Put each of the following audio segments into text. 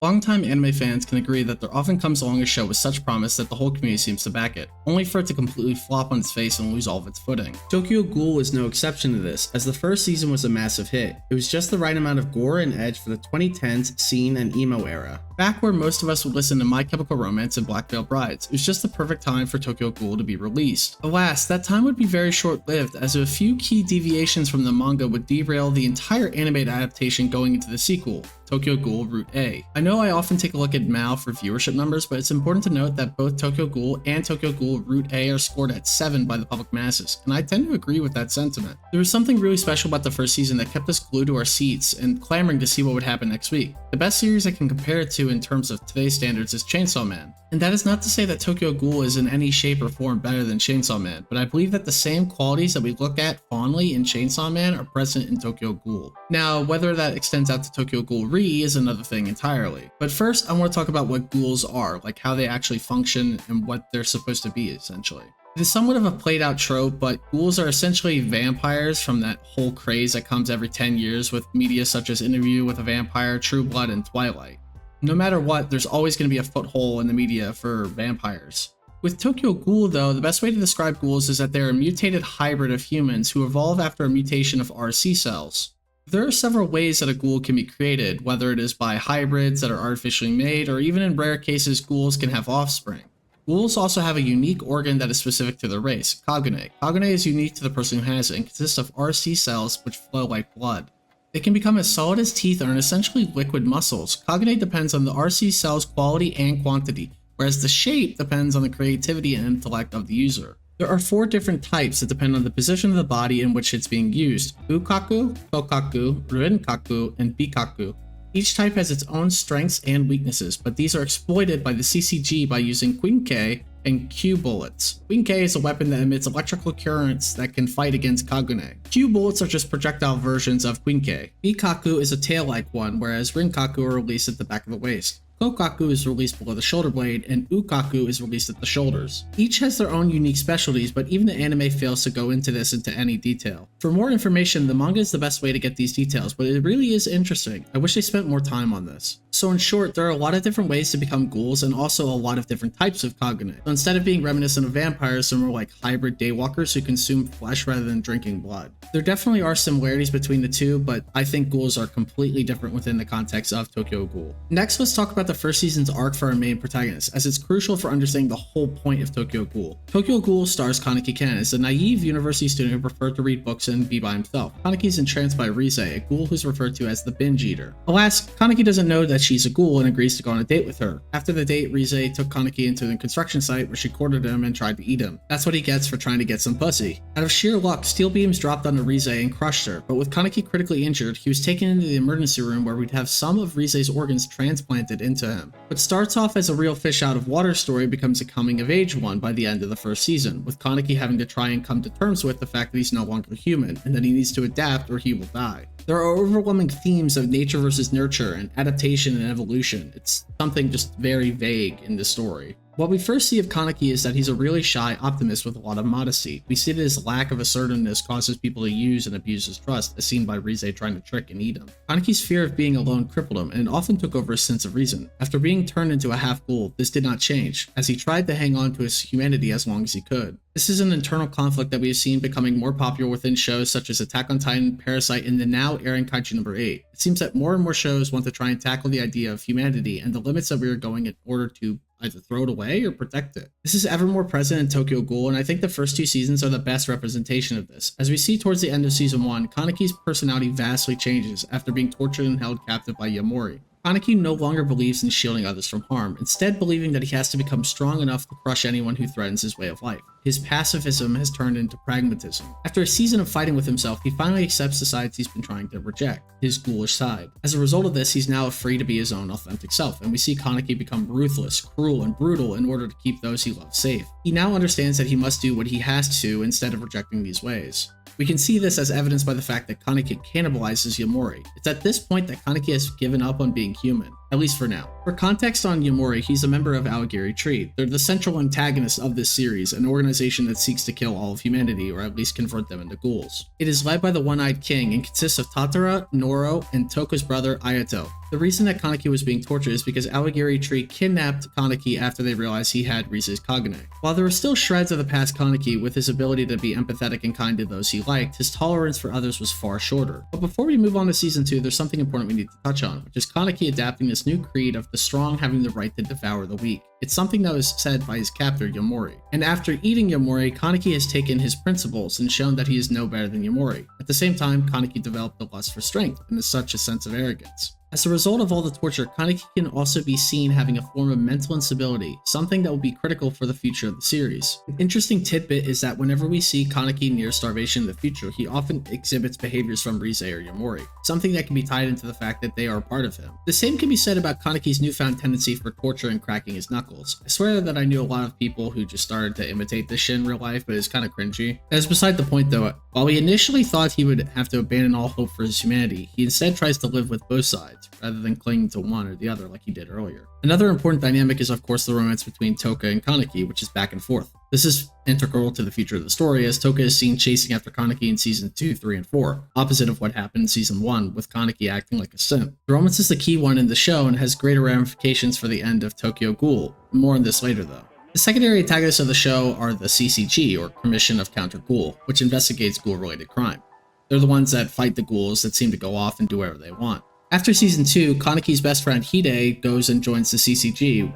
Longtime anime fans can agree that there often comes along a show with such promise that the whole community seems to back it, only for it to completely flop on its face and lose all of its footing. Tokyo Ghoul was no exception to this, as the first season was a massive hit. It was just the right amount of gore and edge for the 2010s scene and emo era. Back where most of us would listen to My Chemical Romance and Black Veil Brides, it was just the perfect time for Tokyo Ghoul to be released. Alas, that time would be very short-lived, as a few key deviations from the manga would derail the entire animated adaptation going into the sequel, Tokyo Ghoul Route A. I know I often take a look at MAL for viewership numbers, but it's important to note that both Tokyo Ghoul and Tokyo Ghoul Route A are scored at 7 by the public masses, and I tend to agree with that sentiment. There was something really special about the first season that kept us glued to our seats and clamoring to see what would happen next week. The best series I can compare it to in terms of today's standards is Chainsaw Man. And that is not to say that Tokyo Ghoul is in any shape or form better than Chainsaw Man, but I believe that the same qualities that we look at fondly in Chainsaw Man are present in Tokyo Ghoul. Now, whether that extends out to Tokyo Ghoul Re is another thing entirely. But first, I want to talk about what ghouls are, like how they actually function and what they're supposed to be, essentially. It is somewhat of a played out trope, but ghouls are essentially vampires from that whole craze that comes every 10 years with media such as Interview with a Vampire, True Blood, and Twilight. No matter what, there's always going to be a foothold in the media for vampires. With Tokyo Ghoul though, the best way to describe ghouls is that they're a mutated hybrid of humans who evolve after a mutation of RC cells. There are several ways that a ghoul can be created, whether it is by hybrids that are artificially made, or even in rare cases ghouls can have offspring. Ghouls also have a unique organ that is specific to their race, Kagune. Kagune is unique to the person who has it and consists of RC cells which flow like blood. They can become as solid as teeth and are essentially liquid muscles. Kagune depends on the RC cell's quality and quantity, whereas the shape depends on the creativity and intellect of the user. There are 4 different types that depend on the position of the body in which it's being used: Ukaku, Kokaku, Rinkaku, and Bikaku. Each type has its own strengths and weaknesses, but these are exploited by the CCG by using Quinkei and Q bullets. Quinkei is a weapon that emits electrical currents that can fight against Kagune. Q bullets are just projectile versions of Quinkei. Bikaku is a tail-like one, whereas Rinkaku are released at the back of the waist. Kokaku is released below the shoulder blade, and Ukaku is released at the shoulders. Each has their own unique specialties, but even the anime fails to go into this into any detail. For more information, the manga is the best way to get these details, but it really is interesting. I wish they spent more time on this. So in short, there are a lot of different ways to become ghouls and also a lot of different types of Kagune. So instead of being reminiscent of vampires, they're more like hybrid daywalkers who consume flesh rather than drinking blood. There definitely are similarities between the two, but I think ghouls are completely different within the context of Tokyo Ghoul. Next, let's talk about the first season's arc for our main protagonist, as it's crucial for understanding the whole point of Tokyo Ghoul. Tokyo Ghoul stars Kaneki Ken as a naive university student who preferred to read books and be by himself. Kaneki is entranced by Rize, a ghoul who's referred to as the binge eater. Alas, Kaneki doesn't know that she's a ghoul and agrees to go on a date with her. After the date, Rize took Kaneki into the construction site where she courted him and tried to eat him. That's what he gets for trying to get some pussy. Out of sheer luck, steel beams dropped onto Rize and crushed her, but with Kaneki critically injured, he was taken into the emergency room where we'd have some of Rize's organs transplanted into him. What starts off as a real fish out of water story becomes a coming of age one by the end of the first season, with Kaneki having to try and come to terms with the fact that he's no longer human, and that he needs to adapt or he will die. There are overwhelming themes of nature versus nurture and adaptation and evolution. It's something just very vague in the story. What we first see of Kaneki is that he's a really shy optimist with a lot of modesty. We see that his lack of assertiveness causes people to use and abuse his trust, as seen by Rize trying to trick and eat him. Kaneki's fear of being alone crippled him and often took over his sense of reason. After being turned into a half-ghoul, this did not change, as he tried to hang on to his humanity as long as he could. This is an internal conflict that we have seen becoming more popular within shows such as Attack on Titan, Parasite, and the now airing Kaiju number 8. It seems that more and more shows want to try and tackle the idea of humanity and the limits that we are going in order to either throw it away or protect it. This is ever more present in Tokyo Ghoul, and I think the first 2 seasons are the best representation of this. As we see towards the end of season 1, Kaneki's personality vastly changes after being tortured and held captive by Yamori. Kaneki no longer believes in shielding others from harm, instead believing that he has to become strong enough to crush anyone who threatens his way of life. His pacifism has turned into pragmatism. After a season of fighting with himself, he finally accepts the sides he's been trying to reject, his ghoulish side. As a result of this, he's now free to be his own authentic self, and we see Kaneki become ruthless, cruel, and brutal in order to keep those he loves safe. He now understands that he must do what he has to instead of rejecting these ways. We can see this as evidenced by the fact that Kaneki cannibalizes Yamori. It's at this point that Kaneki has given up on being human. at least for now. For context on Yomori, he's a member of Aligiri Tree. They're the central antagonists of this series, an organization that seeks to kill all of humanity, or at least convert them into ghouls. It is led by the One-Eyed King and consists of Tatara, Noro, and Toka's brother Ayato. The reason that Kaneki was being tortured is because Aligiri Tree kidnapped Kaneki after they realized he had Rise's Kagane. While there were still shreds of the past Kaneki with his ability to be empathetic and kind to those he liked, his tolerance for others was far shorter. But before we move on to season 2, there's something important we need to touch on, which is Kaneki adapting this new creed of the strong having the right to devour the weak. It's something that was said by his captor, Yomori. And after eating Yomori, Kaneki has taken his principles and shown that he is no better than Yomori. At the same time, Kaneki developed a lust for strength and as such a sense of arrogance. As a result of all the torture, Kaneki can also be seen having a form of mental instability, something that will be critical for the future of the series. An interesting tidbit is that whenever we see Kaneki near starvation in the future, he often exhibits behaviors from Rise or Yomori, something that can be tied into the fact that they are a part of him. The same can be said about Kaneki's newfound tendency for torture and cracking his knuckles. I swear that I knew a lot of people who just started to imitate this shit in real life, but it's kind of cringy. That's beside the point though. While we initially thought he would have to abandon all hope for his humanity, he instead tries to live with both sides, rather than clinging to one or the other like he did earlier. Another important dynamic is of course the romance between Toka and Kaneki, which is back and forth. This is integral to the future of the story, as Toka is seen chasing after Kaneki in season 2, 3, and 4, opposite of what happened in season 1, with Kaneki acting like a simp. The romance is the key one in the show and has greater ramifications for the end of Tokyo Ghoul. More on this later though. The secondary antagonists of the show are the CCG, or Commission of Counter Ghoul, which investigates ghoul-related crime. They're the ones that fight the ghouls that seem to go off and do whatever they want. After season 2, Kaneki's best friend Hide goes and joins the CCG.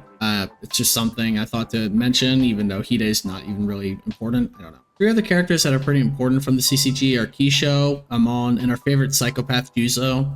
It's just something I thought to mention, even though Hide's not even really important. I don't know. 3 other characters that are pretty important from the CCG are Kisho, Amon, and our favorite psychopath Juzo.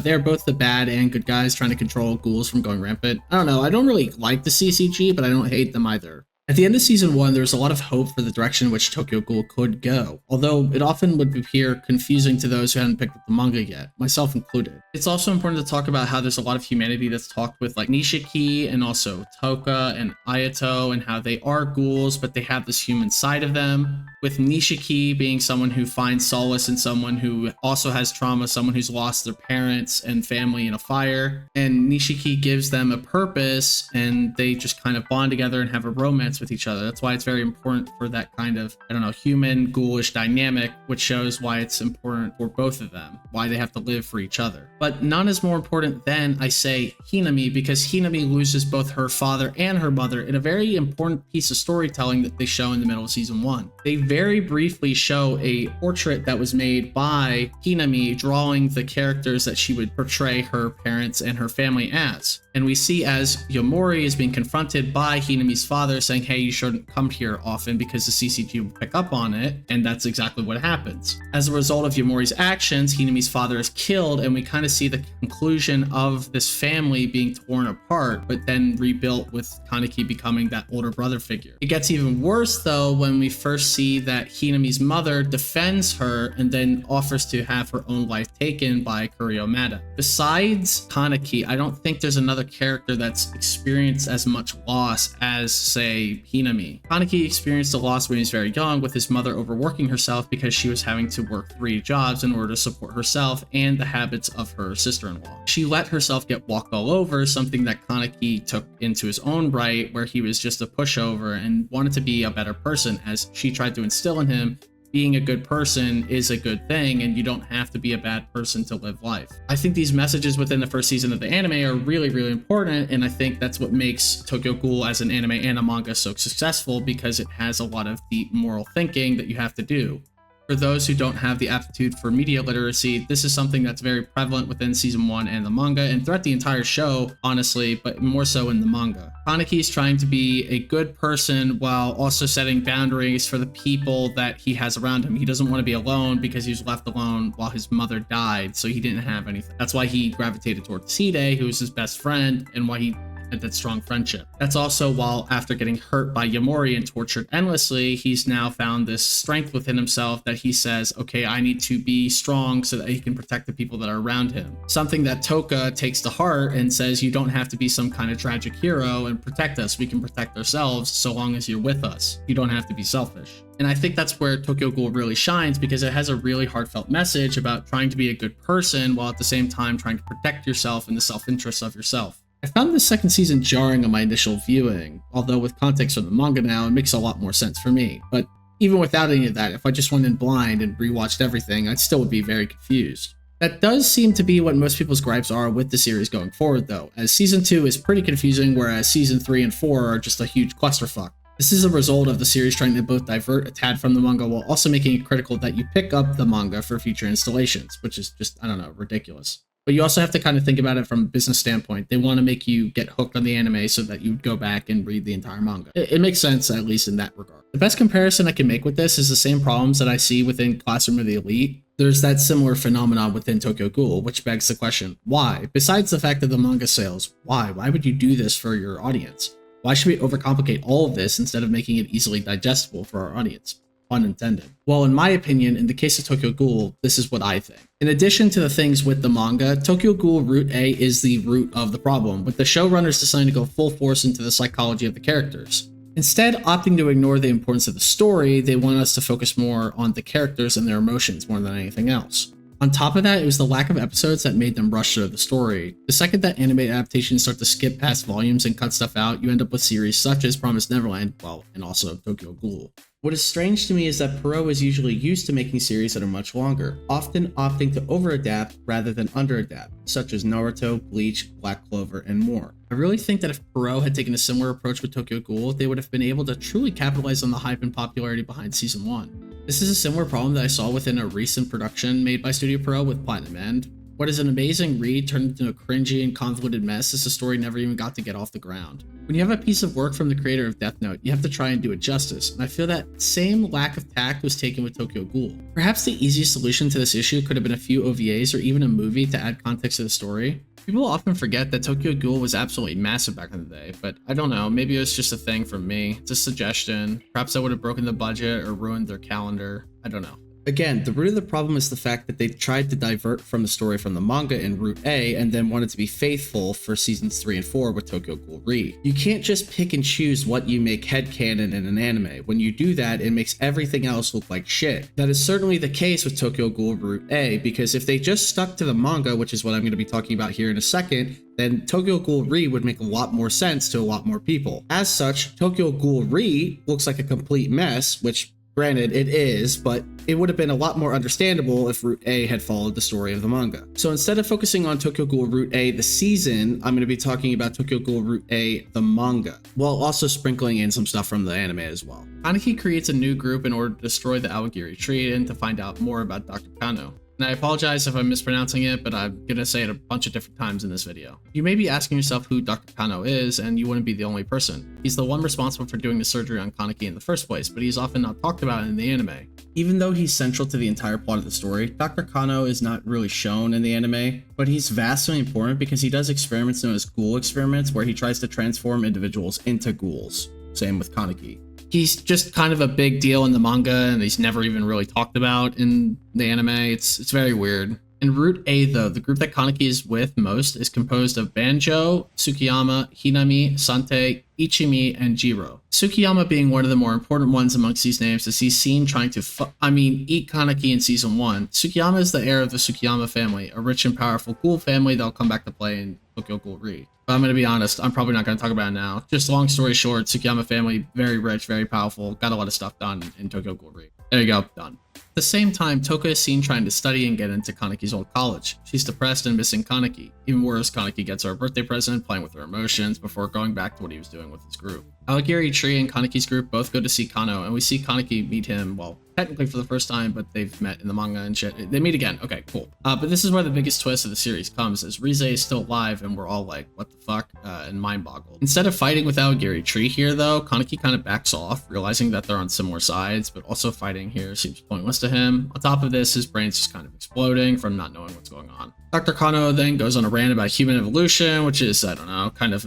They're both the bad and good guys trying to control ghouls from going rampant. I don't know, I don't really like the CCG, but I don't hate them either. At the end of season 1, there was a lot of hope for the direction in which Tokyo Ghoul could go, although it often would appear confusing to those who hadn't picked up the manga yet, myself included. It's also important to talk about how there's a lot of humanity that's talked with, like Nishiki and also Toka and Ayato, and how they are ghouls, but they have this human side of them. With Nishiki being someone who finds solace in someone who also has trauma, someone who's lost their parents and family in a fire, and Nishiki gives them a purpose, and they just kind of bond together and have a romance with each other. That's why it's very important for that kind of, I don't know, human ghoulish dynamic, which shows why it's important for both of them, why they have to live for each other. But none is more important than, I say, Hinami, because Hinami loses both her father and her mother in a very important piece of storytelling that they show in the middle of season 1. They very briefly show a portrait that was made by Hinami drawing the characters that she would portray her parents and her family as. And we see as Yomori is being confronted by Hinami's father saying, hey, you shouldn't come here often because the CCG will pick up on it. And that's exactly what happens. As a result of Yomori's actions, Hinami's father is killed, and we kind of see the conclusion of this family being torn apart, but then rebuilt with Kaneki becoming that older brother figure. It gets even worse though when we first see that Hinami's mother defends her and then offers to have her own life taken by Kuriomada. Besides Kaneki, I don't think there's another character that's experienced as much loss as, say, Hinami. Kaneki experienced a loss when he was very young, with his mother overworking herself because she was having to work 3 jobs in order to support herself and the habits of her sister-in-law. She let herself get walked all over, something that Kaneki took into his own right, where he was just a pushover and wanted to be a better person, as she tried to instill in him being a good person is a good thing, and you don't have to be a bad person to live life. I think these messages within the first season of the anime are really, really important, and I think that's what makes Tokyo Ghoul as an anime and a manga so successful, because it has a lot of deep moral thinking that you have to do. For those who don't have the aptitude for media literacy, this is something that's very prevalent within season 1 and the manga, and throughout the entire show, honestly, but more so in the manga. Kaneki is trying to be a good person while also setting boundaries for the people that he has around him. He doesn't want to be alone because he was left alone while his mother died, so he didn't have anything. That's why he gravitated towards Hide, who was his best friend, and why he and that strong friendship. That's also while, after getting hurt by Yamori and tortured endlessly, he's now found this strength within himself that he says, okay, I need to be strong so that he can protect the people that are around him. Something that Toka takes to heart and says, you don't have to be some kind of tragic hero and protect us. We can protect ourselves so long as you're with us. You don't have to be selfish. And I think that's where Tokyo Ghoul really shines, because it has a really heartfelt message about trying to be a good person while at the same time trying to protect yourself and the self-interest of yourself. I found the second season jarring on my initial viewing, although with context from the manga now, it makes a lot more sense for me. But even without any of that, if I just went in blind and rewatched everything, I still would be very confused. That does seem to be what most people's gripes are with the series going forward though, as season 2 is pretty confusing, whereas season 3 and 4 are just a huge clusterfuck. This is a result of the series trying to both divert a tad from the manga while also making it critical that you pick up the manga for future installations, which is just, I don't know, ridiculous. But you also have to kind of think about it from a business standpoint. They want to make you get hooked on the anime so that you go back and read the entire manga. It makes sense, at least in that regard. The best comparison I can make with this is the same problems that I see within Classroom of the Elite. There's that similar phenomenon within Tokyo Ghoul, which begs the question, why? Besides the fact of the manga sales, why? Why would you do this for your audience? Why should we overcomplicate all of this instead of making it easily digestible for our audience? Pun intended. Well, in my opinion, in the case of Tokyo Ghoul, this is what I think. In addition to the things with the manga, Tokyo Ghoul Route A is the root of the problem, with the showrunners deciding to go full force into the psychology of the characters. Instead, opting to ignore the importance of the story, they want us to focus more on the characters and their emotions more than anything else. On top of that, it was the lack of episodes that made them rush through the story. The second that anime adaptations start to skip past volumes and cut stuff out, you end up with series such as Promised Neverland, well, and also Tokyo Ghoul. What is strange to me is that Perot is usually used to making series that are much longer, often opting to over-adapt rather than under-adapt, such as Naruto, Bleach, Black Clover, and more. I really think that if Perot had taken a similar approach with Tokyo Ghoul, they would have been able to truly capitalize on the hype and popularity behind Season 1. This is a similar problem that I saw within a recent production made by Studio Perot with Platinum End. What is an amazing read turned into a cringy and convoluted mess as the story never even got to get off the ground. When you have a piece of work from the creator of Death Note, you have to try and do it justice, and I feel that same lack of tact was taken with Tokyo Ghoul. Perhaps the easiest solution to this issue could have been a few OVAs or even a movie to add context to the story. People often forget that Tokyo Ghoul was absolutely massive back in the day, but I don't know, maybe it was just a thing from me. It's a suggestion. Perhaps that would have broken the budget or ruined their calendar. I don't know. Again, the root of the problem is the fact that they tried to divert from the story from the manga in Route A and then wanted to be faithful for seasons 3 and 4 with Tokyo Ghoul Re. You can't just pick and choose what you make headcanon in an anime. When you do that, it makes everything else look like shit. That is certainly the case with Tokyo Ghoul Route A, because if they just stuck to the manga, which is what I'm going to be talking about here in a second, then Tokyo Ghoul Re would make a lot more sense to a lot more people. As such, Tokyo Ghoul Re looks like a complete mess, which granted, it is, but it would have been a lot more understandable if Route A had followed the story of the manga. So instead of focusing on Tokyo Ghoul Route A, the season, I'm going to be talking about Tokyo Ghoul Route A, the manga, while also sprinkling in some stuff from the anime as well. Kaneki creates a new group in order to destroy the Awagiri tree and to find out more about Dr. Kano. And I apologize if I'm mispronouncing it, but I'm gonna say it a bunch of different times in this video. You may be asking yourself who Dr. Kano is, and you wouldn't be the only person. He's the one responsible for doing the surgery on Kaneki in the first place, but he's often not talked about in the anime. Even though he's central to the entire plot of the story, Dr. Kano is not really shown in the anime, but he's vastly important because he does experiments known as ghoul experiments where he tries to transform individuals into ghouls. Same with Kaneki. He's just kind of a big deal in the manga, and he's never even really talked about in the anime. It's very weird. In Route A, though, the group that Kaneki is with most is composed of Banjo, Tsukiyama, Hinami, Sante, Ichimi, and Jiro. Tsukiyama being one of the more important ones amongst these names, as he's seen trying to eat Kaneki in Season 1. Tsukiyama is the heir of the Tsukiyama family, a rich and powerful ghoul family that'll come back to play in Tokyo Ghoul Re. But I'm going to be honest, I'm probably not going to talk about it now. Just long story short, Tsukiyama family, very rich, very powerful, got a lot of stuff done in Tokyo Ghoul Re. There you go, done. At the same time, Toka is seen trying to study and get into Kaneki's old college. She's depressed and missing Kaneki. Even worse, Kaneki gets her a birthday present, playing with her emotions before going back to what he was doing with his group. Awagiri Tree and Kaneki's group both go to see Kano, and we see Kaneki meet him, well, technically for the first time, but they've met in the manga and shit. They meet again. Okay, cool. But this is where the biggest twist of the series comes, as Rize is still alive, and we're all like, what the fuck? And mind-boggled. Instead of fighting with Awagiri Tree here, though, Kaneki kind of backs off, realizing that they're on similar sides, but also fighting here seems pointless pointless to him. On top of this, his brain's just kind of exploding from not knowing what's going on. Dr. Kano then goes on a rant about human evolution, which is, I don't know, kind of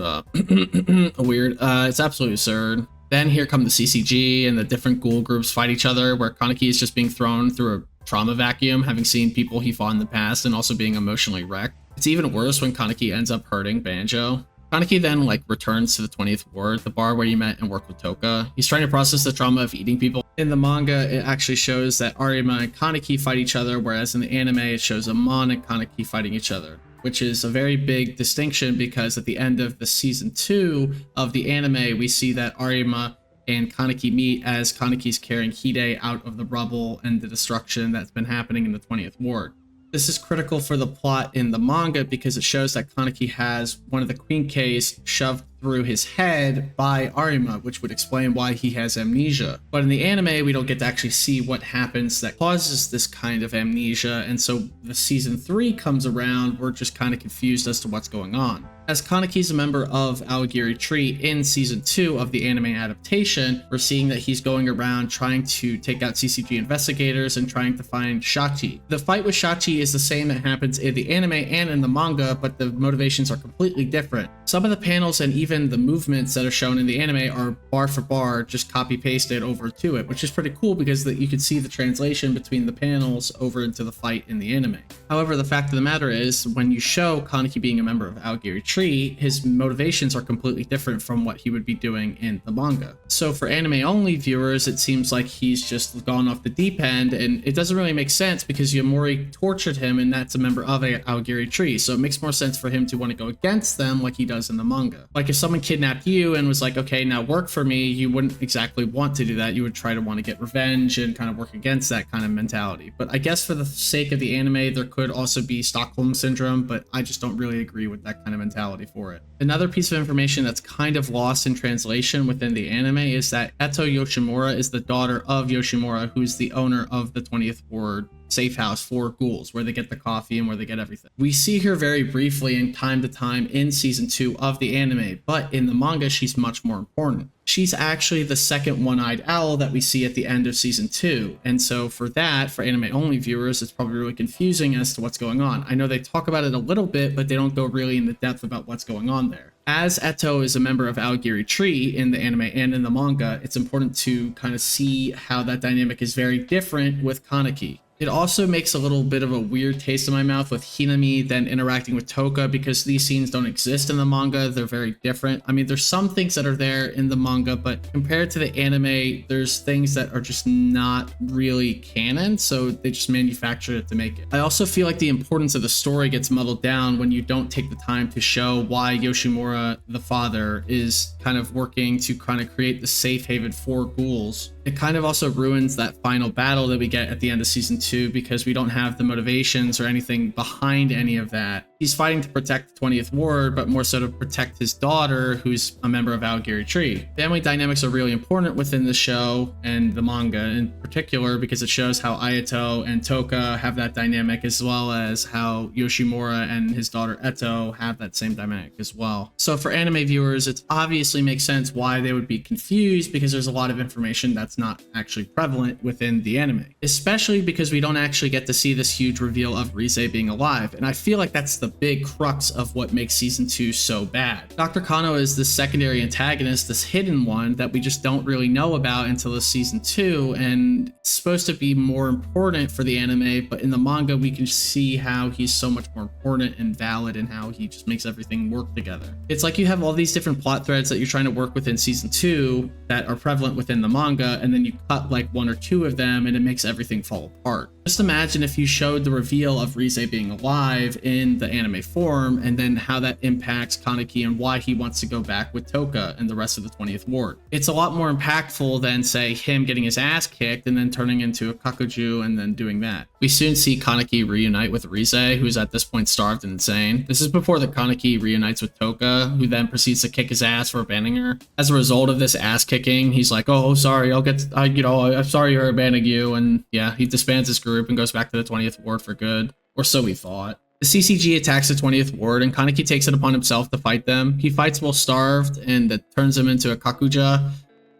weird. It's absolutely absurd. Then here come the CCG and the different ghoul groups fight each other, where Kaneki is just being thrown through a trauma vacuum, having seen people he fought in the past and also being emotionally wrecked. It's even worse when Kaneki ends up hurting Banjo. Kaneki then returns to the 20th Ward, the bar where he met and worked with Toka. He's trying to process the trauma of eating people. In the manga, it actually shows that Arima and Kaneki fight each other, whereas in the anime, it shows Amon and Kaneki fighting each other, which is a very big distinction because at the end of the season 2 of the anime, we see that Arima and Kaneki meet as Kaneki's carrying Hide out of the rubble and the destruction that's been happening in the 20th Ward. This is critical for the plot in the manga because it shows that Kaneki has one of the Queen Ks shoved through his head by Arima, which would explain why he has amnesia. But in the anime, we don't get to actually see what happens that causes this kind of amnesia, and so the season 3 comes around, we're just kind of confused as to what's going on. As Kaneki's a member of Aogiri Tree in season 2 of the anime adaptation, we're seeing that he's going around trying to take out CCG investigators and trying to find Shachi. The fight with Shachi is the same that happens in the anime and in the manga, but the motivations are completely different. Some of the panels and even the movements that are shown in the anime are bar for bar just copy pasted over to it, which is pretty cool because you can see the translation between the panels over into the fight in the anime. However, the fact of the matter is, when you show Kaneki being a member of Aogiri Tree, his motivations are completely different from what he would be doing in the manga. So for anime only viewers, it seems like he's just gone off the deep end, and it doesn't really make sense because Yamori tortured him and that's a member of Aogiri Tree, so it makes more sense for him to want to go against them like he does in the manga. Like if someone kidnapped you and was like, okay, now work for me, you wouldn't exactly want to do that. You would try to want to get revenge and kind of work against that kind of mentality. But I guess for the sake of the anime, there could also be Stockholm Syndrome, but I just don't really agree with that kind of mentality for it. Another piece of information that's kind of lost in translation within the anime is that Eto Yoshimura is the daughter of Yoshimura, who's the owner of the 20th Ward safe house for ghouls, where they get the coffee and where they get everything. We see her very briefly in time to time in season 2 of the anime, but in the manga she's much more important. She's actually the second one-eyed owl that we see at the end of season 2, and so for that, for anime only viewers, it's probably really confusing as to what's going on. I know they talk about it a little bit, but they don't go really into depth about what's going on there. As Eto is a member of Aogiri Tree in the anime and in the manga, it's important to kind of see how that dynamic is very different with Kaneki. It also makes a little bit of a weird taste in my mouth with Hinami then interacting with Toka, because these scenes don't exist in the manga. They're very different. I mean, there's some things that are there in the manga, but compared to the anime, there's things that are just not really canon, so they just manufactured it to make it. I also feel like the importance of the story gets muddled down when you don't take the time to show why Yoshimura, the father, is kind of working to kind of create the safe haven for ghouls. It kind of also ruins that final battle that we get at the end of season 2 because we don't have the motivations or anything behind any of that. He's fighting to protect the 20th Ward, but more so to protect his daughter, who's a member of Aogiri Tree. Family dynamics are really important within the show and the manga in particular because it shows how Ayato and Toka have that dynamic, as well as how Yoshimura and his daughter Eto have that same dynamic as well. So for anime viewers, it obviously makes sense why they would be confused because there's a lot of information that's not actually prevalent within the anime, especially because we don't actually get to see this huge reveal of Rise being alive, and I feel like that's the big crux of what makes season 2 so bad. Dr. Kano is the secondary antagonist, this hidden one that we just don't really know about until this season 2, and it's supposed to be more important for the anime, but in the manga we can see how he's so much more important and valid and how he just makes everything work together. It's like you have all these different plot threads that you're trying to work within season 2 that are prevalent within the manga, and then you cut like 1 or 2 of them and it makes everything fall apart. Just imagine if you showed the reveal of Rise being alive in the anime form, and then how that impacts Kaneki and why he wants to go back with Toka and the rest of the 20th Ward. It's a lot more impactful than, say, him getting his ass kicked and then turning into a kakuju and then doing that. We soon see Kaneki reunite with Rise, who's at this point starved and insane. This is before the Kaneki reunites with Toka, who then proceeds to kick his ass for abandoning her. As a result of this ass kicking, he's like, oh, sorry, I'm sorry for abandoning you, and yeah, he disbands his group and goes back to the 20th Ward for good, or so we thought. The CCG attacks the 20th Ward, and Kaneki takes it upon himself to fight them. He fights while starved, and that turns him into a kakuja.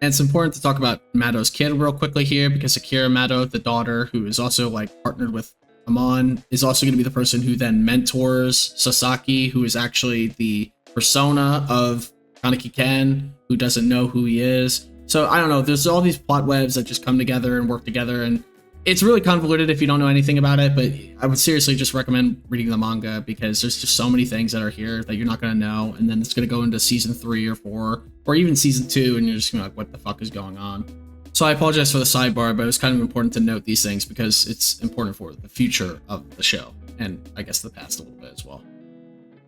And it's important to talk about Mado's kid real quickly here, because Akira Mado, the daughter, who is also like partnered with Amon, is also going to be the person who then mentors Sasaki, who is actually the persona of Kaneki Ken, who doesn't know who he is. So I don't know, there's all these plot webs that just come together and work together, and it's really convoluted if you don't know anything about it, but I would seriously just recommend reading the manga, because there's just so many things that are here that you're not going to know, and then it's going to go into season 3 or 4, or even season 2, and you're just going to be like, what the fuck is going on? So I apologize for the sidebar, but it's kind of important to note these things because it's important for the future of the show, and I guess the past a little bit as well.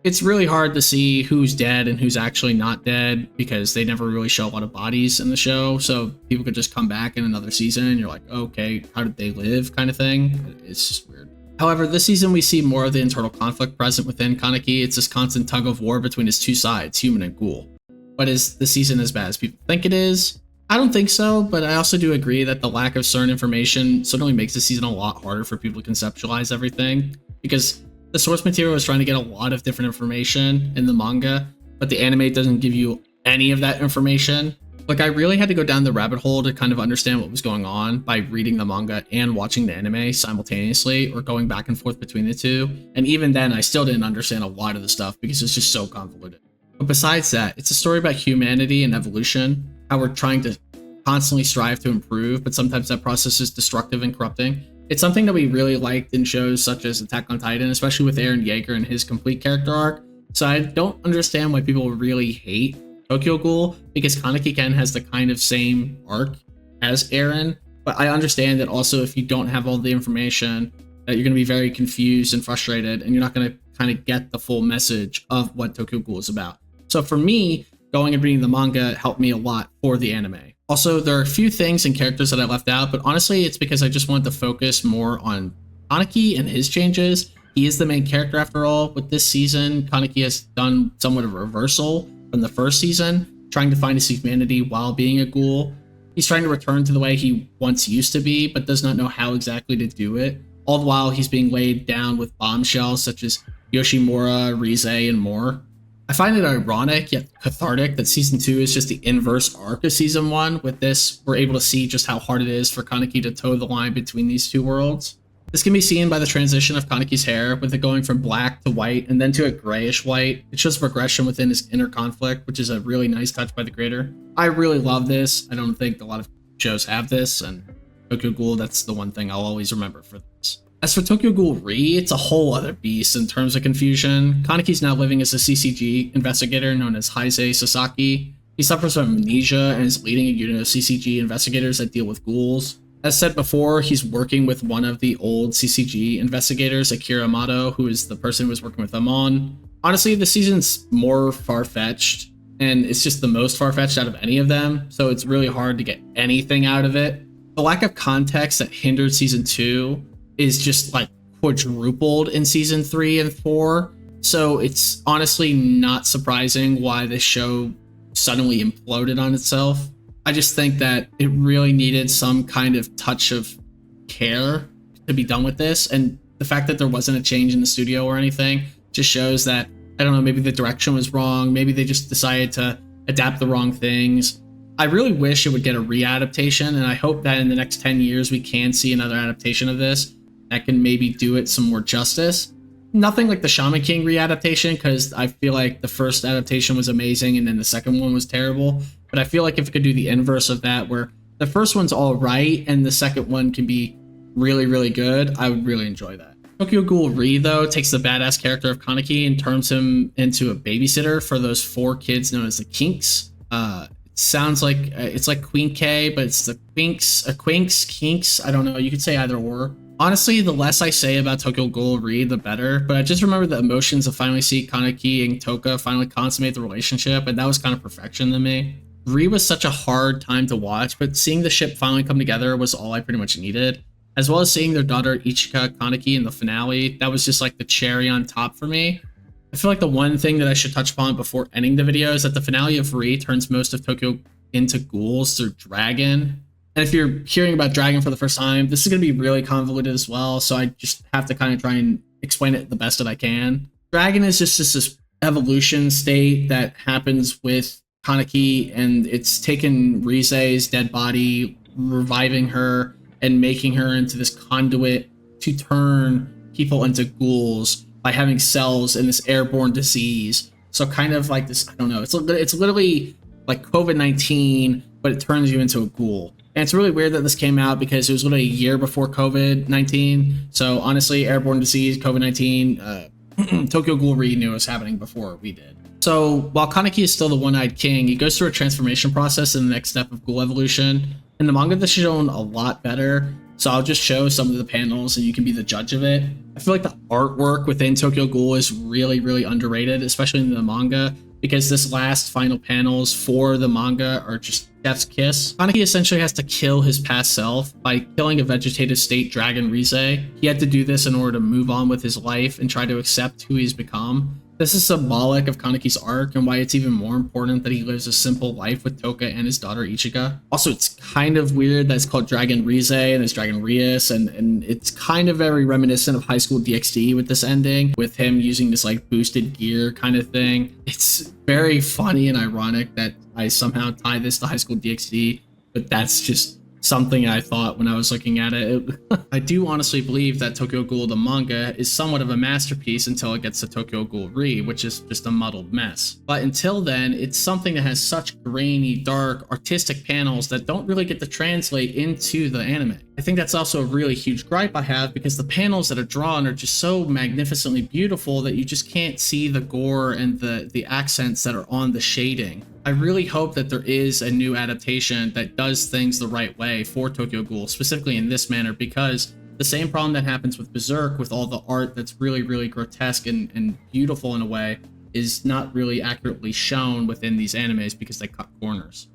It's really hard to see who's dead and who's actually not dead, because they never really show a lot of bodies in the show, so people could just come back in another season and you're like, okay, how did they live, kind of thing. It's just weird. However, this season we see more of the internal conflict present within Kaneki. It's this constant tug of war between his two sides, human and ghoul. But is the season as bad as people think it is? I don't think so, but I also do agree that the lack of certain information certainly makes the season a lot harder for people to conceptualize everything, because the source material is trying to get a lot of different information in the manga, but the anime doesn't give you any of that information. Like, I really had to go down the rabbit hole to kind of understand what was going on by reading the manga and watching the anime simultaneously, or going back and forth between the two. And even then, I still didn't understand a lot of the stuff because it's just so convoluted. But besides that, it's a story about humanity and evolution, how we're trying to constantly strive to improve, but sometimes that process is destructive and corrupting. It's something that we really liked in shows such as Attack on Titan, especially with Eren Yeager and his complete character arc. So I don't understand why people really hate Tokyo Ghoul, because Kaneki Ken has the kind of same arc as Eren, but I understand that also if you don't have all the information, that you're going to be very confused and frustrated, and you're not going to kind of get the full message of what Tokyo Ghoul is about. So for me, going and reading the manga helped me a lot for the anime. Also, there are a few things and characters that I left out, but honestly, it's because I just wanted to focus more on Kaneki and his changes. He is the main character after all. With this season, Kaneki has done somewhat of a reversal from the first season, trying to find his humanity while being a ghoul. He's trying to return to the way he once used to be, but does not know how exactly to do it. All the while, he's being laid down with bombshells such as Yoshimura, Rize, and more. I find it ironic yet cathartic that season 2 is just the inverse arc of season 1. With this, we're able to see just how hard it is for Kaneki to toe the line between these two worlds. This can be seen by the transition of Kaneki's hair, with it going from black to white and then to a grayish white. It shows progression within his inner conflict, which is a really nice touch by the creator. I really love this. I don't think a lot of shows have this, and Tokyo Ghoul, that's the one thing I'll always remember for this. As for Tokyo Ghoul Re, it's a whole other beast in terms of confusion. Kaneki's now living as a CCG investigator known as Heisei Sasaki. He suffers from amnesia and is leading a unit of CCG investigators that deal with ghouls. As said before, he's working with one of the old CCG investigators, Akira Mado, who is the person who was working with Amon. Honestly, the season's more far-fetched, and it's just the most far-fetched out of any of them, so it's really hard to get anything out of it. The lack of context that hindered season 2 is just like quadrupled in season 3 and 4, so it's honestly not surprising why this show suddenly imploded on itself. I just think that it really needed some kind of touch of care to be done with this, and the fact that there wasn't a change in the studio or anything just shows that, I don't know, maybe the direction was wrong, maybe they just decided to adapt the wrong things. I really wish it would get a re-adaptation, and I hope that in the next 10 years we can see another adaptation of this that can maybe do it some more justice. Nothing like the Shaman King re-adaptation, because I feel like the first adaptation was amazing and then the second one was terrible. But I feel like if it could do the inverse of that, where the first one's all right and the second one can be really, really good, I would really enjoy that. Tokyo Ghoul Re, though, takes the badass character of Kaneki and turns him into a babysitter for those 4 kids known as the Kinks. It sounds like it's like Queen K, but it's the Quinks, Kinks. I don't know. You could say either or. Honestly, the less I say about Tokyo Ghoul Re, the better, but I just remember the emotions of finally seeing Kaneki and Toka finally consummate the relationship, and that was kind of perfection to me. Re was such a hard time to watch, but seeing the ship finally come together was all I pretty much needed, as well as seeing their daughter Ichika Kaneki in the finale. That was just like the cherry on top for me. I feel like the one thing that I should touch upon before ending the video is that the finale of Re turns most of Tokyo into ghouls through Dragon. And if you're hearing about Dragon for the first time, this is going to be really convoluted as well, so I just have to kind of try and explain it the best that I can. Dragon is just this evolution state that happens with Kaneki, and it's taken Rize's dead body, reviving her, and making her into this conduit to turn people into ghouls by having cells in this airborne disease. So kind of like this, I don't know, it's literally like COVID-19, but it turns you into a ghoul. And it's really weird that this came out because it was literally a year before COVID-19. So honestly, airborne disease, COVID-19, Tokyo Ghoul knew it was happening before we did. So while Kaneki is still the one-eyed king, he goes through a transformation process in the next step of ghoul evolution. In the manga, this is shown a lot better. So I'll just show some of the panels and you can be the judge of it. I feel like the artwork within Tokyo Ghoul is really, really underrated, especially in the manga, because this last final panels for the manga are just chef's kiss. Kaneki essentially has to kill his past self by killing a vegetative state dragon Rize. He had to do this in order to move on with his life and try to accept who he's become. This is symbolic of Kaneki's arc and why it's even more important that he lives a simple life with Toka and his daughter Ichika. Also, it's kind of weird that it's called Dragon Rize and there's Dragon Rias, and it's kind of very reminiscent of High School DxD with this ending, with him using this like boosted gear kind of thing. It's very funny and ironic that I somehow tie this to High School DxD, but that's just something I thought when I was looking at it. I do honestly believe that Tokyo Ghoul the manga is somewhat of a masterpiece until it gets to Tokyo Ghoul which is just a muddled mess. But until then, it's something that has such grainy, dark, artistic panels that don't really get to translate into the anime. I think that's also a really huge gripe I have, because the panels that are drawn are just so magnificently beautiful that you just can't see the gore and the accents that are on the shading. I really hope that there is a new adaptation that does things the right way for Tokyo Ghoul, specifically in this manner, because the same problem that happens with Berserk, with all the art that's really, really grotesque and beautiful in a way, is not really accurately shown within these animes because they cut corners.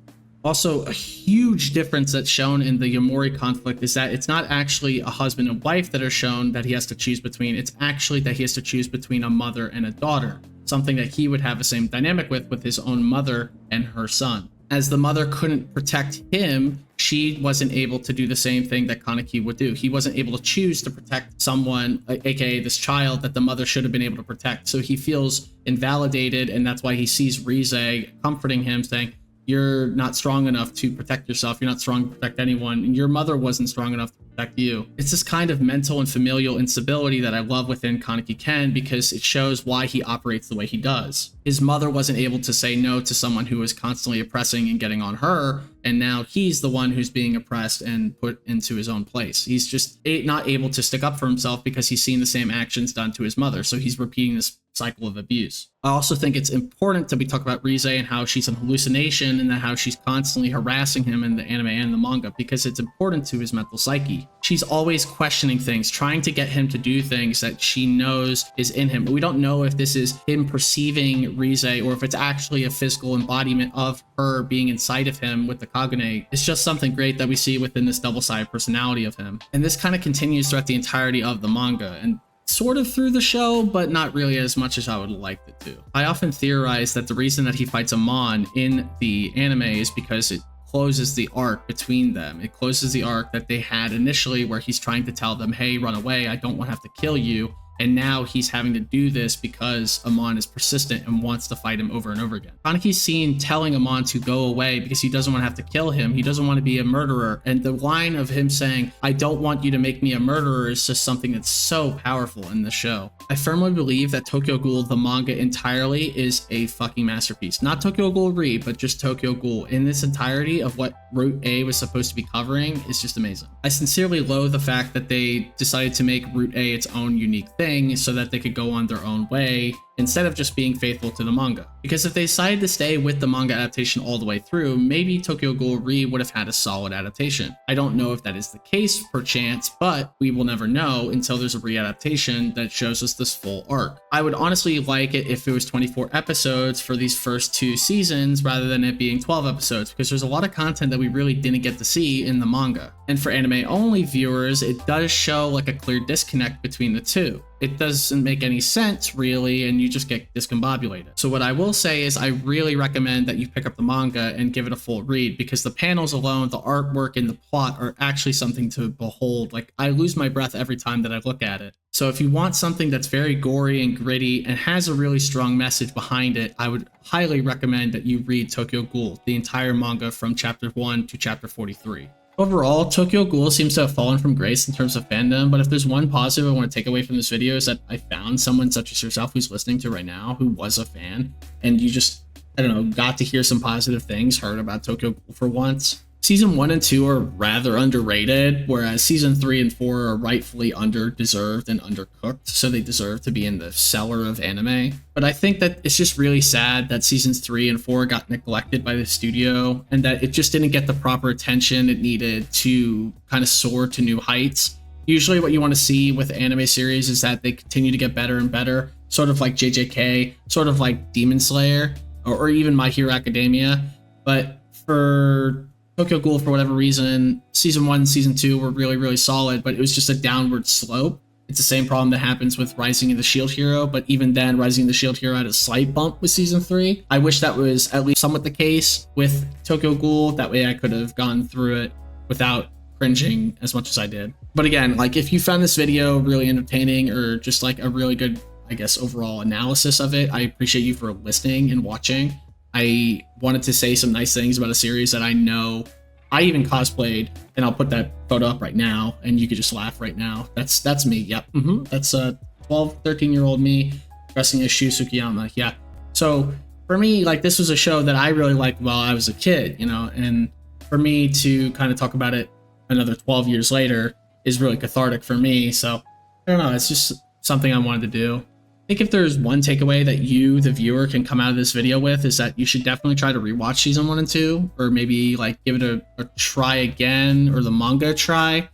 Also, a huge difference that's shown in the Yamori conflict is that it's not actually a husband and wife that are shown that he has to choose between, it's actually that he has to choose between a mother and a daughter, something that he would have the same dynamic with his own mother and her son. As the mother couldn't protect him, she wasn't able to do the same thing that Kaneki would do. He wasn't able to choose to protect someone, aka this child, that the mother should have been able to protect. So he feels invalidated, and that's why he sees Rize comforting him, saying, "You're not strong enough to protect yourself. You're not strong to protect anyone. And your mother wasn't strong enough to protect you." It's this kind of mental and familial instability that I love within Kaneki Ken, because it shows why he operates the way he does. His mother wasn't able to say no to someone who was constantly oppressing and getting on her, and now he's the one who's being oppressed and put into his own place. He's just not able to stick up for himself because he's seen the same actions done to his mother, so he's repeating this cycle of abuse. I also think it's important to be talking about Rize and how she's an hallucination, and how she's constantly harassing him in the anime and the manga, because it's important to his mental psyche. She's always questioning things, trying to get him to do things that she knows is in him. But we don't know if this is him perceiving Rize or if it's actually a physical embodiment of her being inside of him with the Kagune. It's just something great that we see within this double-sided personality of him. And this kind of continues throughout the entirety of the manga, and sort of through the show, but not really as much as I would like it to. I often theorize that the reason that he fights Amon in the anime is because it closes the arc between them. It closes the arc that they had initially, where he's trying to tell them, "Hey, run away, I don't want to have to kill you." And now he's having to do this because Amon is persistent and wants to fight him over and over again. Kaneki's seen telling Amon to go away because he doesn't want to have to kill him. He doesn't want to be a murderer. And the line of him saying, "I don't want you to make me a murderer," is just something that's so powerful in the show. I firmly believe that Tokyo Ghoul, the manga entirely, is a fucking masterpiece. Not Tokyo Ghoul but just Tokyo Ghoul in its entirety of what Route A was supposed to be covering is just amazing. I sincerely loathe the fact that they decided to make Route A its own unique thing, so that they could go on their own way instead of just being faithful to the manga. Because if they decided to stay with the manga adaptation all the way through, maybe Tokyo Ghoul would have had a solid adaptation. I don't know if that is the case perchance, but we will never know until there's a readaptation that shows us this full arc. I would honestly like it if it was 24 episodes for these first 2 seasons rather than it being 12 episodes, because there's a lot of content that we really didn't get to see in the manga. And for anime only viewers, it does show like a clear disconnect between the two. It doesn't make any sense really, and you you just get discombobulated. So what I will say is I really recommend that you pick up the manga and give it a full read, because the panels alone, the artwork, and the plot are actually something to behold. Like, I lose my breath every time that I look at it. So if you want something that's very gory and gritty and has a really strong message behind it, I would highly recommend that you read Tokyo Ghoul, the entire manga from chapter 1 to chapter 43. Overall, Tokyo Ghoul seems to have fallen from grace in terms of fandom, but if there's one positive I want to take away from this video is that I found someone such as yourself who's listening to right now who was a fan, and you just, I don't know, got to hear some positive things, heard about Tokyo Ghoul for once. Season 1 and 2 are rather underrated, whereas Season 3 and 4 are rightfully under-deserved and undercooked, so they deserve to be in the cellar of anime. But I think that it's just really sad that Seasons 3 and 4 got neglected by the studio, and that it just didn't get the proper attention it needed to kind of soar to new heights. Usually what you want to see with anime series is that they continue to get better and better, sort of like JJK, sort of like Demon Slayer, or even My Hero Academia. But for Tokyo Ghoul, for whatever reason, Season 1 and Season 2 were really, really solid, but it was just a downward slope. It's the same problem that happens with Rising of the Shield Hero, but even then, Rising of the Shield Hero had a slight bump with Season 3. I wish that was at least somewhat the case with Tokyo Ghoul. That way I could have gone through it without cringing as much as I did. But again, like, if you found this video really entertaining, or just like a really good, I guess, overall analysis of it, I appreciate you for listening and watching. I wanted to say some nice things about a series that I know I even cosplayed, and I'll put that photo up right now, and you could just laugh right now. That's me. Yep. That's a 12, 13-year-old me dressing as Shu Tsukiyama. Yeah. So for me, like, this was a show that I really liked while I was a kid, you know, and for me to kind of talk about it another 12 years later is really cathartic for me. So I don't know. It's just something I wanted to do. I think if there's one takeaway that you, the viewer, can come out of this video with, is that you should definitely try to rewatch Season 1 and 2, or maybe like give it a try again, or the manga try.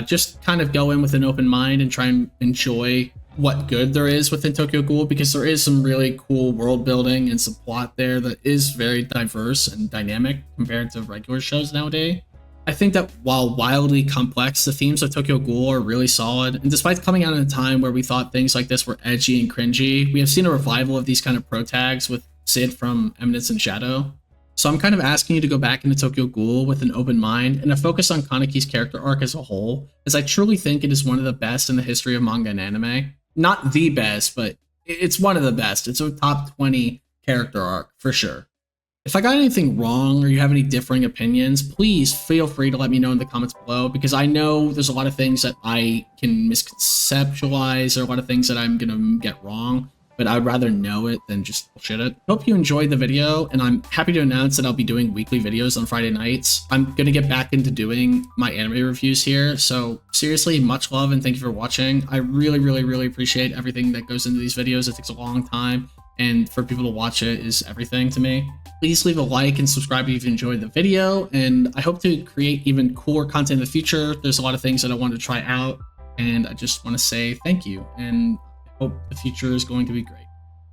Just kind of go in with an open mind and try and enjoy what good there is within Tokyo Ghoul, because there is some really cool world building and some plot there that is very diverse and dynamic compared to regular shows nowadays. I think that while wildly complex, the themes of Tokyo Ghoul are really solid, and despite coming out in a time where we thought things like this were edgy and cringy, we have seen a revival of these kind of pro-tags with Sid from Eminence and Shadow. So I'm kind of asking you to go back into Tokyo Ghoul with an open mind and a focus on Kaneki's character arc as a whole, as I truly think it is one of the best in the history of manga and anime. Not the best, but it's one of the best. It's a top 20 character arc, for sure. If I got anything wrong, or you have any differing opinions, please feel free to let me know in the comments below, because I know there's a lot of things that I can misconceptualize, or a lot of things that I'm gonna get wrong, but I'd rather know it than just bullshit it. Hope you enjoyed the video, and I'm happy to announce that I'll be doing weekly videos on Friday nights. I'm gonna get back into doing my anime reviews here, so seriously, much love and thank you for watching. I really, really, really appreciate everything that goes into these videos. It takes a long time, and for people to watch it is everything to me. Please leave a like and subscribe if you enjoyed the video, and I hope to create even cooler content in the future. There's a lot of things that I want to try out, and I just want to say thank you, and I hope the future is going to be great.